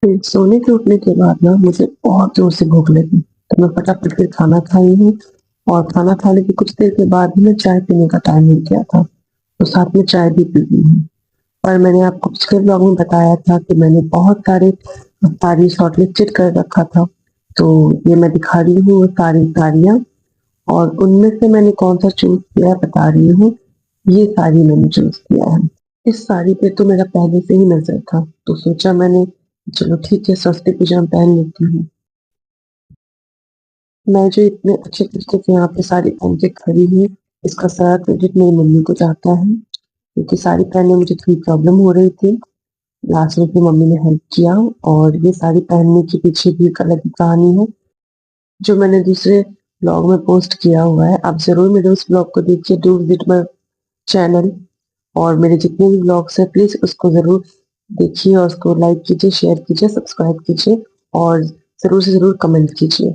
फिर सोने के उठने के बाद ना मुझे बहुत ज़ोर से भूख लगी, तो मैं फटाफट फिर खाना खाई हूँ और खाना खाने के कुछ देर के बाद ही ना चाय पीने का टाइम हो गया था, तो साथ में चाय भी पी ली हूँ। और मैंने आपको पिछले ब्लॉग में बताया था कि मैंने बहुत सारे साड़ी शॉर्टलिस्टेड कर रखा था, तो ये मैं दिखा रही हूँ वो सारी साड़ियाँ और उनमें से मैंने कौन-सा चूज़ किया है बता रही हूँ। ये साड़ी मैंने चूज़ किया है। इस साड़ी पे तो मेरा पहले से ही नज़र था, तो सोचा मैंने चलो ठीक है सरस्वती पूजा में पहन लेती हूँ। मैं जो इतने अच्छे तरीके से यहाँ पे साड़ी पहन के खड़ी हूँ, इसका सारा क्रेडिट मेरी मम्मी को जाता है, क्योंकि साड़ी पहनने में मुझे थोड़ी प्रॉब्लम हो रही थी। लास्ट में फिर मम्मी ने हेल्प किया और ये साड़ी पहनने के पीछे भी एक अलग ही कहानी है, जो मैंने दूसरे ब्लॉग में पोस्ट किया हुआ है। आप ज़रूर मेरे उस ब्लॉग को देखिए, डू विज़िट माय चैनल और मेरे जितने भी ब्लॉग्स हैं प्लीज़ उसको ज़रूर देखिए और उसको लाइक कीजिए, शेयर कीजिए, सब्सक्राइब कीजिए और ज़रूर से ज़रूर कमेंट कीजिए।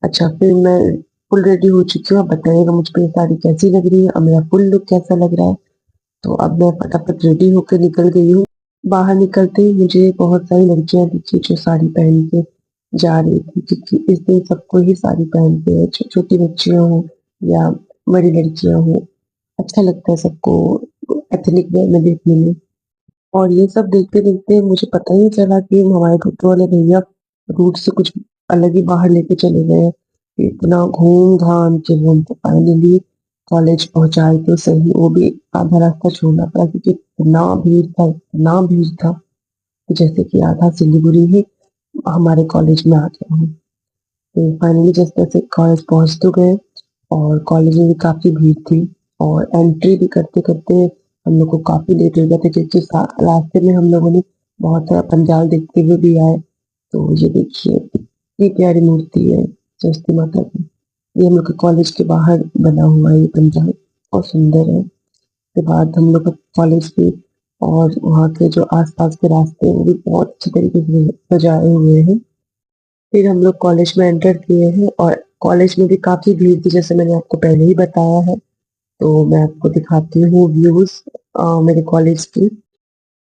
अच्छा, फिर मैं फुल रेडी हो चुकी हूँ, आप बताइएगा मुझ पे ये साड़ी कैसी लग रही है और मेरा फुल लुक कैसा लग रहा है। तो अब मैं फटाफट रेडी होकर निकल गई हूँ। बाहर निकलते ही मुझे बहुत सारी लड़कियाँ दिखी जो साड़ी पहन के जा रही थी, क्योंकि इस दिन सबको ही साड़ी पहनते हैं, छोटी बच्चियाँ हों या बड़ी लड़कियाँ हों। अच्छा लगता है सबको एथनिक वेयर में देखने में। और ये सब देखते-देखते मुझे पता ही नहीं चला कि हमारे टोटो वाले भैया रूट से कुछ अलग ही बाहर लेके चले गए हैं। इतना घूम-घाम के वो हमको फाइनली कॉलेज पहुँचाए तो सही, वो भी आधा रास्ता छोड़ना पड़ा क्योंकि इतना भीड़ था कि जैसे कि आधा सिलीगुड़ी ही हमारे कॉलेज में आ गया हो। तो फाइनली जैसे-तैसे कॉलेज पहुँच तो गए और कॉलेज में भी काफ़ी भीड़ थी और एंट्री भी करते-करते हम लोग को काफ़ी लेट हो गया था, क्योंकि रास्ते में हम लोगों ने बहुत सारा पंडाल देखते हुए भी आए। तो ये देखिए कितनी प्यारी मूर्ति है सरस्वती माता की। ये हम लोग के कॉलेज के बाहर बना हुआ है ये पंडाल, बहुत सुंदर है। उसके बाद हम लोग का कॉलेज के और वहाँ के जो आस-पास के रास्ते हैं वो भी बहुत अच्छे तरीके से सजाए हुए हैं। फिर हम लोग कॉलेज में एंटर किए हैं और कॉलेज में भी काफ़ी भीड़ थी, जैसे मैंने आपको पहले ही बताया है। तो मैं आपको दिखाती हूँ व्यूज़ मेरे कॉलेज की।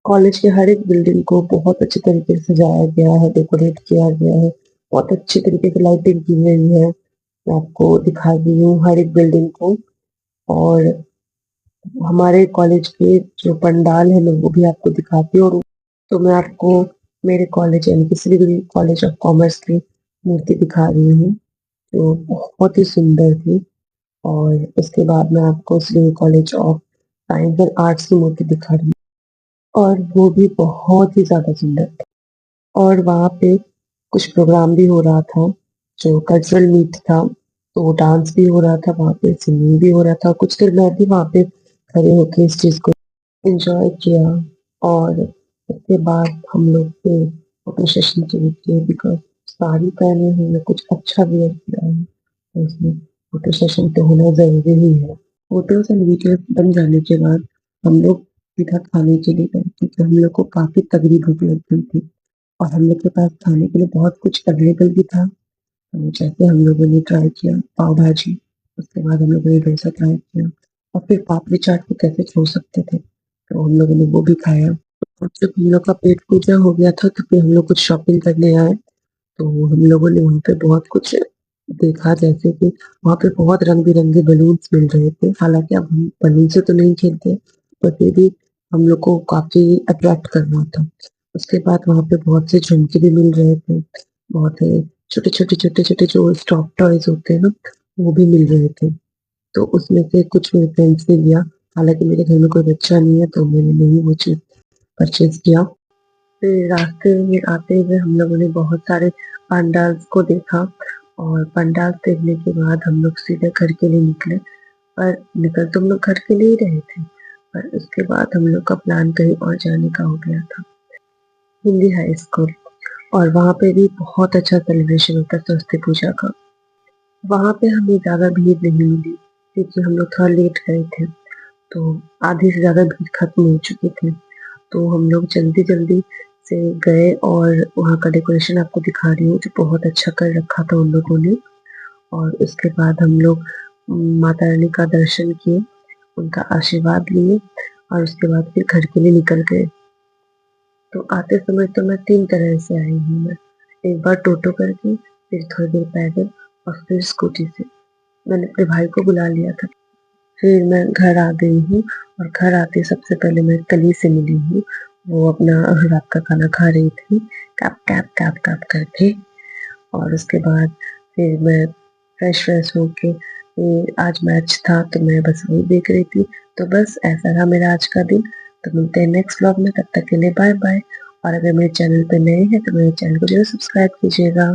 कॉलेज के हर एक बिल्डिंग को बहुत अच्छे तरीके से सजाया गया है, डेकोरेट किया गया है। बहुत अच्छे तरीके से लाइटिंग की गई है। मैं आपको दिखा रही हूँ हर एक बिल्डिंग को और हमारे कॉलेज के जो पंडाल है मैं वो भी आपको दिखाती हूँ। और तो मैं आपको मेरे कॉलेज यानी कि सिलीगुड़ी कॉलेज ऑफ कॉमर्स की मूर्ति दिखा रही हूँ, जो बहुत ही सुंदर थी। और उसके बाद मैं आपको Siliguri college of science and arts की मूर्ति दिखा रही हूँ और वो भी बहुत ही ज़्यादा सुंदर थी। और वहाँ पे कुछ प्रोग्राम भी हो रहा था, जो कल्चरल मीट था, तो डांस भी हो रहा था वहाँ पे, सिंगिंग भी हो रहा था। कुछ देर मैं भी वहाँ पे खड़े होके इस चीज़ को एन्जॉय किया और उसके बाद हम लोग फिर फोटो सेशन शुरू किए, बिकॉज़ साड़ी पहने हुए कुछ अच्छा वियर किया है, तो इसमें फोटो सेशन तो होना ज़रूरी ही है। फोटोज़ एंड वीडियोज़ बन जाने के बाद हम लोग सीधा खाने के लिए गए, क्योंकि हम लोग को काफ़ी तगड़ी भूख लग गई थी और हम लोग के पास खाने के लिए बहुत कुछ अवेलेबल भी था। तो जैसे हम लोगों ने ट्राई किया पाव भाजी, उसके बाद हम लोगों ने डोसा ट्राई किया और फिर पापड़ी चाट को कैसे छोड़ सकते थे, तो हम लोगों ने वो भी खाया। और जब हम लोग का पेट पूजा हो गया था तो फिर हम लोग कुछ शॉपिंग करने आए, तो हम लोगों ने वहाँ पे बहुत कुछ देखा, जैसे कि वहाँ पे बहुत रंग-बिरंगे बलून्स मिल रहे थे। हालाँकि अब हम बलून से तो नहीं खेलते, पर फिर भी हम लोग को काफ़ी अट्रैक्ट कर रहा था। उसके बाद वहाँ पे बहुत से झुमके भी मिल रहे थे, बहुत छोटे-छोटे जो स्टॉप टॉयज़ होते हैं ना, वो भी मिल रहे थे। तो उसमें से कुछ मेरे फ्रेंड्स ने लिया, हालाँकि मेरे घर में कोई बच्चा नहीं है तो मैंने नहीं वो चीज़ परचेज़ किया। फिर रास्ते में आते हुए हम लोगों ने बहुत सारे पंडाल्स को देखा और पंडाल देखने के बाद हम लोग सीधे घर के लिए निकले। पर निकल तो हम लोग घर के लिए ही रहे थे, पर उसके बाद हम लोग का प्लान कहीं और जाने का हो गया था, हिंदी हाई स्कूल। और वहाँ पे भी बहुत अच्छा सेलिब्रेशन होता है सरस्वती पूजा का। वहाँ पे हमें ज़्यादा भीड़ नहीं मिली, क्योंकि हम लोग थोड़ा लेट गए थे, तो आधे से ज़्यादा भीड़ खत्म हो चुकी थी। तो हम लोग जल्दी-जल्दी से गए और वहाँ का डेकोरेशन आपको दिखा रही हूँ, जो बहुत अच्छा कर रखा था उन लोगों ने। और उसके बाद हम लोग माता रानी का दर्शन किए, उनका आशीर्वाद लिए और उसके बाद फिर घर के लिए निकल गए। तो आते समय तो मैं 3 तरह से आई हूँ मैं। एक बार टोटो करके, फिर थोड़ी देर पैदल और फिर स्कूटी से। मैंने अपने भाई को बुला लिया था। फिर मैं घर आ गई हूँ और घर आते सबसे पहले मैं कली से मिली हूँ। वो अपना रात का खाना खा रही थी, कैप कैप कैप कैप करके। और उसके बाद फिर मैं फ्रेश होके, फिर आज मैच था तो मैं बस वही देख रही थी। तो बस ऐसा रहा मेरा आज का दिन। तो मिलते हैं नेक्स्ट व्लॉग में, तब तक के लिए बाय बाय। और अगर मेरे चैनल पे नए हैं तो मेरे चैनल को जरूर सब्सक्राइब कीजिएगा।